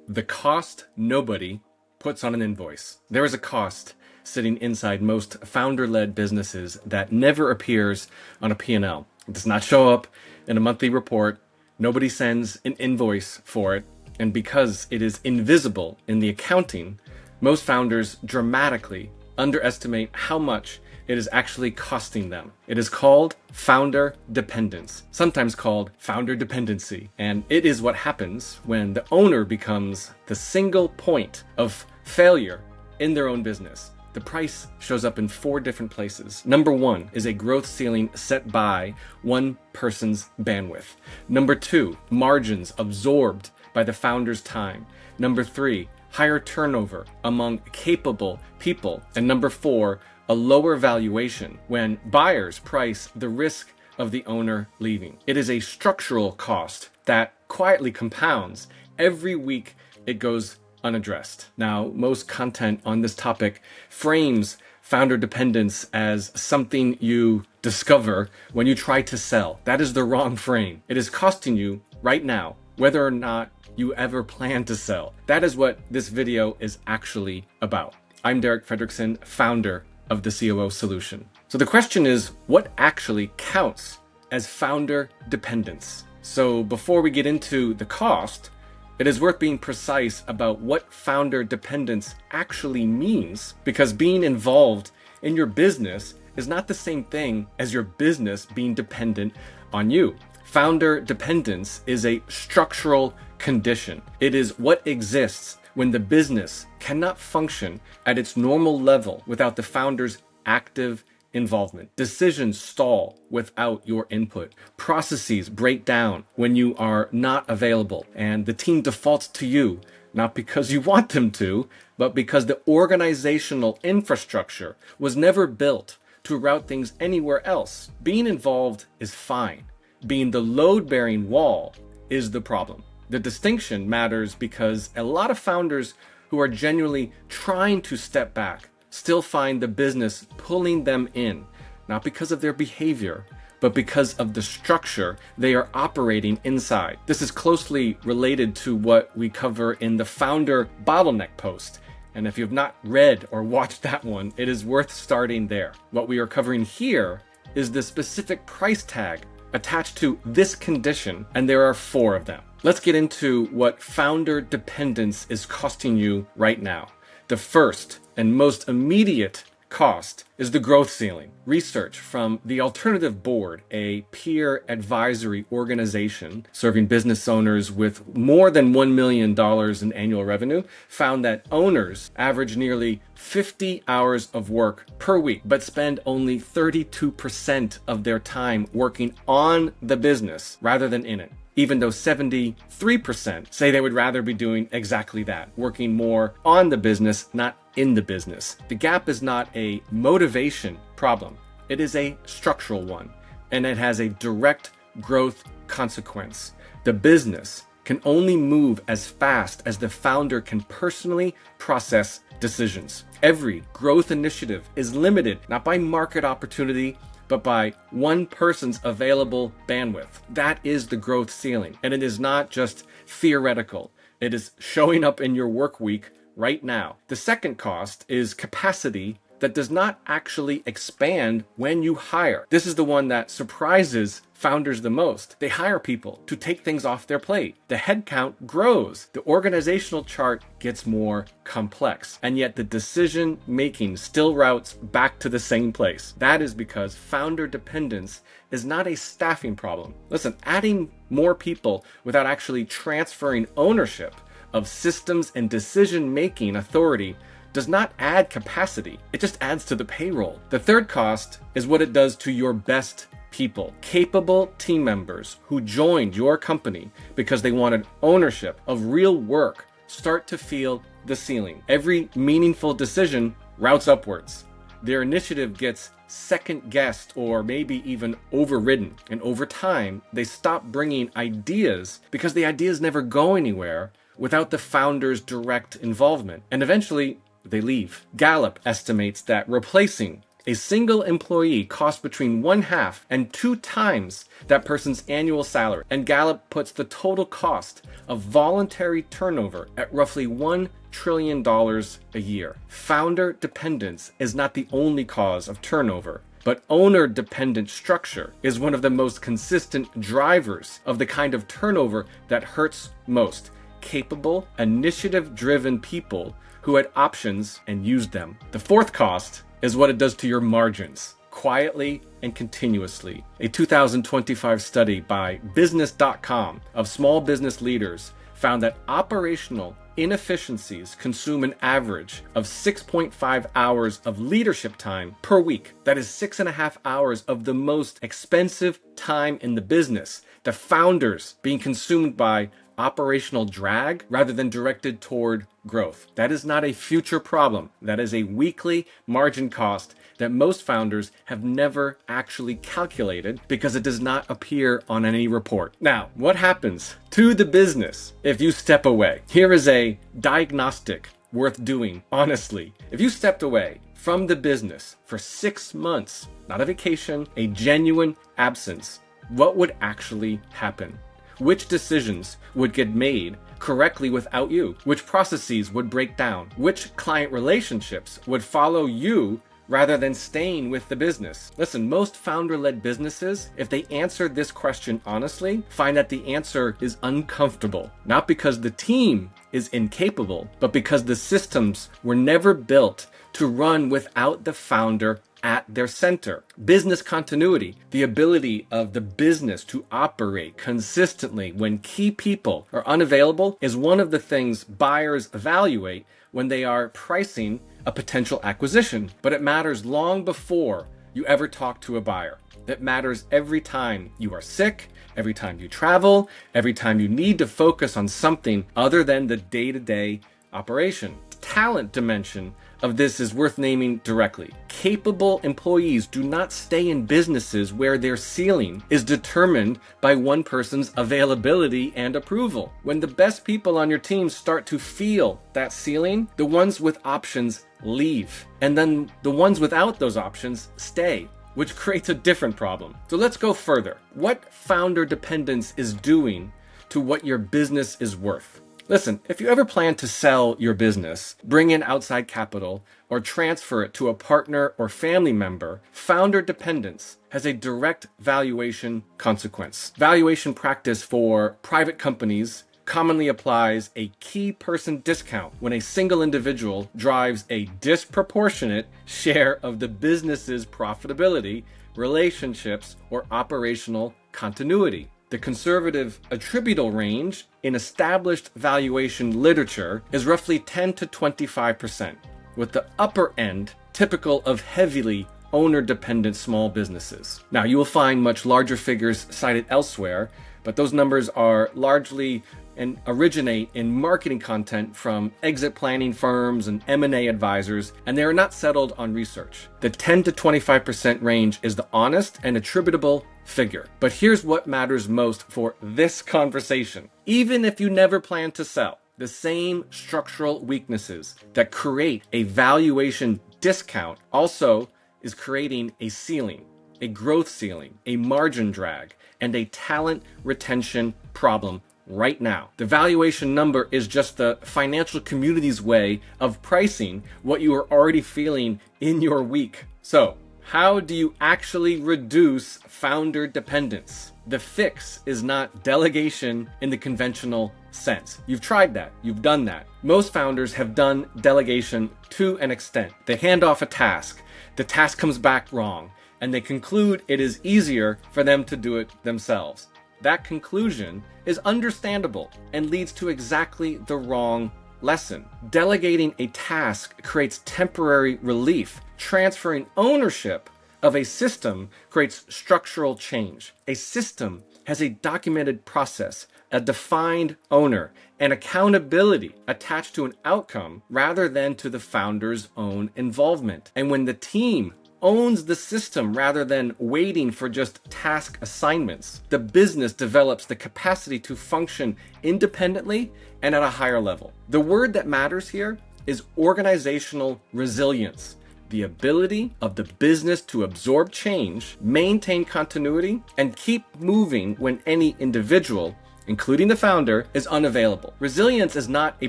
The cost nobody puts on an invoice. There is a cost sitting inside most founder-led businesses that never appears on a P&L. It does not show up in a monthly report. Nobody sends an invoice for it. And because it is invisible in the accounting, most founders dramatically underestimate how much it is actually costing them. It is called founder dependence, sometimes called founder dependency. And it is what happens when the owner becomes the single point of failure in their own business. The price shows up in 4 different places. Number 1 is a growth ceiling set by one person's bandwidth. Number 2, margins absorbed by the founder's time. Number 3, higher turnover among capable people. And number 4, a lower valuation when buyers price the risk of the owner leaving. It is a structural cost that quietly compounds every week it goes unaddressed. Now, most content on this topic frames founder dependence as something you discover when you try to sell. That is the wrong frame. It is costing you right now, whether or not you ever plan to sell. That is what this video is actually about. I'm Fredrickson, founder of the COO Solution. So the question is, what actually counts as founder dependence? So before we get into the cost, it is worth being precise about what founder dependence actually means, because being involved in your business is not the same thing as your business being dependent on you. Founder dependence is a structural condition. It is what exists when the business cannot function at its normal level without the founder's active involvement. Decisions stall without your input. Processes break down when you are not available, and the team defaults to you, not because you want them to, but because the organizational infrastructure was never built to route things anywhere else. Being involved is fine. Being the load-bearing wall is the problem. The distinction matters because a lot of founders who are genuinely trying to step back still find the business pulling them in, not because of their behavior, but because of the structure they are operating inside. This is closely related to what we cover in the founder bottleneck post. And if you have not read or watched that one, it is worth starting there. What we are covering here is the specific price tag attached to this condition, and there are 4 of them. Let's get into what founder dependence is costing you right now. The first and most immediate cost is the growth ceiling. Research from the Alternative Board, a peer advisory organization serving business owners with more than $1 million in annual revenue, found that owners average nearly 50 hours of work per week, but spend only 32% of their time working on the business rather than in it, even though 73% say they would rather be doing exactly that, working more on the business, not in the business. The gap is not a motivation problem. It is a structural one, and it has a direct growth consequence. The business can only move as fast as the founder can personally process decisions. Every growth initiative is limited not by market opportunity, but by one person's available bandwidth. That is the growth ceiling. And it is not just theoretical. It is showing up in your work week right now. The second cost is capacity that does not actually expand when you hire. This is the one that surprises founders the most. They hire people to take things off their plate. The headcount grows. The organizational chart gets more complex. And yet the decision making still routes back to the same place. That is because founder dependence is not a staffing problem. Listen, adding more people without actually transferring ownership of systems and decision-making authority does not add capacity. It just adds to the payroll. The third cost is what it does to your best people. Capable team members who joined your company because they wanted ownership of real work start to feel the ceiling. Every meaningful decision routes upwards. Their initiative gets second-guessed or maybe even overridden. And over time, they stop bringing ideas because the ideas never go anywhere without the founder's direct involvement. And eventually, they leave. Gallup estimates that replacing A single employee costs between 1/2 and 2 times that person's annual salary. And Gallup puts the total cost of voluntary turnover at roughly $1 trillion a year. Founder dependence is not the only cause of turnover, but owner-dependent structure is one of the most consistent drivers of the kind of turnover that hurts most. Capable, initiative-driven people who had options and used them. The fourth cost is what it does to your margins, quietly and continuously. A 2025 study by Business.com of small business leaders found that operational inefficiencies consume an average of 6.5 hours of leadership time per week. That is 6.5 hours of the most expensive time in the business. The founders being consumed by operational drag rather than directed toward growth. That is not a future problem. That is a weekly margin cost that most founders have never actually calculated because it does not appear on any report. Now, what happens to the business if you step away? Here is a diagnostic worth doing, honestly. If you stepped away from the business for 6 months, not a vacation, a genuine absence, what would actually happen? Which decisions would get made correctly without you? Which processes would break down? Which client relationships would follow you rather than staying with the business? Listen, most founder-led businesses, if they answer this question honestly, find that the answer is uncomfortable. Not because the team is incapable, but because the systems were never built to run without the founder at their center. Business continuity, the ability of the business to operate consistently when key people are unavailable, is one of the things buyers evaluate when they are pricing a potential acquisition. But it matters long before you ever talk to a buyer. It matters every time you are sick, every time you travel, every time you need to focus on something other than the day-to-day operation. Talent dimension of this is worth naming directly. Capable employees do not stay in businesses where their ceiling is determined by one person's availability and approval. When the best people on your team start to feel that ceiling, the ones with options leave. And then the ones without those options stay, which creates a different problem. So let's go further. What founder dependence is doing to what your business is worth? Listen, if you ever plan to sell your business, bring in outside capital, or transfer it to a partner or family member, founder dependence has a direct valuation consequence. Valuation practice for private companies commonly applies a key person discount when a single individual drives a disproportionate share of the business's profitability, relationships, or operational continuity. The conservative attributable range in established valuation literature is roughly 10 to 25%, with the upper end typical of heavily owner-dependent small businesses. Now, you will find much larger figures cited elsewhere, but those numbers are largely and originate in marketing content from exit planning firms and M&A advisors, and they are not settled on research. The 10 to 25% range is the honest and attributable figure. But here's what matters most for this conversation. Even if you never plan to sell, the same structural weaknesses that create a valuation discount also is creating a ceiling, a growth ceiling, a margin drag, and a talent retention problem right now. The valuation number is just the financial community's way of pricing what you are already feeling in your week. So, how do you actually reduce founder dependence? The fix is not delegation in the conventional sense. You've tried that. You've done that. Most founders have done delegation to an extent. They hand off a task. The task comes back wrong, and they conclude it is easier for them to do it themselves. That conclusion is understandable and leads to exactly the wrong lesson. Delegating a task creates temporary relief. Transferring ownership of a system creates structural change. A system has a documented process, a defined owner, and accountability attached to an outcome rather than to the founder's own involvement. And when the team owns the system rather than waiting for just task assignments, the business develops the capacity to function independently and at a higher level. The word that matters here is organizational resilience, the ability of the business to absorb change, maintain continuity, and keep moving when any individual, including the founder, is unavailable. Resilience is not a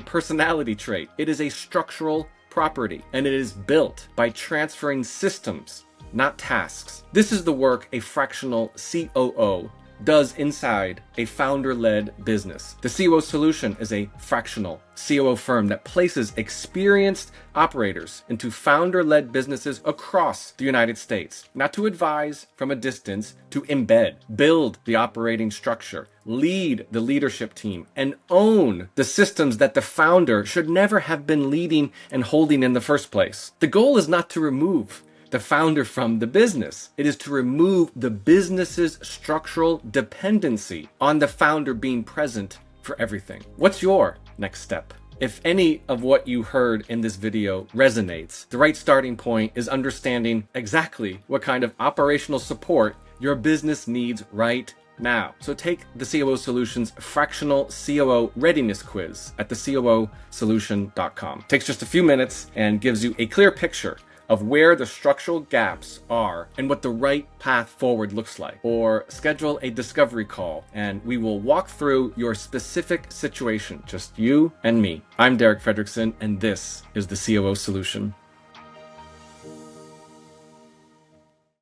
personality trait. It is a structural property, and it is built by transferring systems, not tasks. This is the work a fractional COO does inside a founder-led business. The COO Solution is a fractional COO firm that places experienced operators into founder-led businesses across the United States, not to advise from a distance, to embed, build the operating structure, lead the leadership team, and own the systems that the founder should never have been leading and holding in the first place. The goal is not to remove the founder from the business. It is to remove the business's structural dependency on the founder being present for everything. What's your next step? If any of what you heard in this video resonates, the right starting point is understanding exactly what kind of operational support your business needs right now. So take the COO Solutions fractional COO readiness quiz at thecoosolution.com. Takes just a few minutes and gives you a clear picture of where the structural gaps are and what the right path forward looks like. Or schedule a discovery call and we will walk through your specific situation, just you and me. I'm Fredrickson, and this is the COO Solution.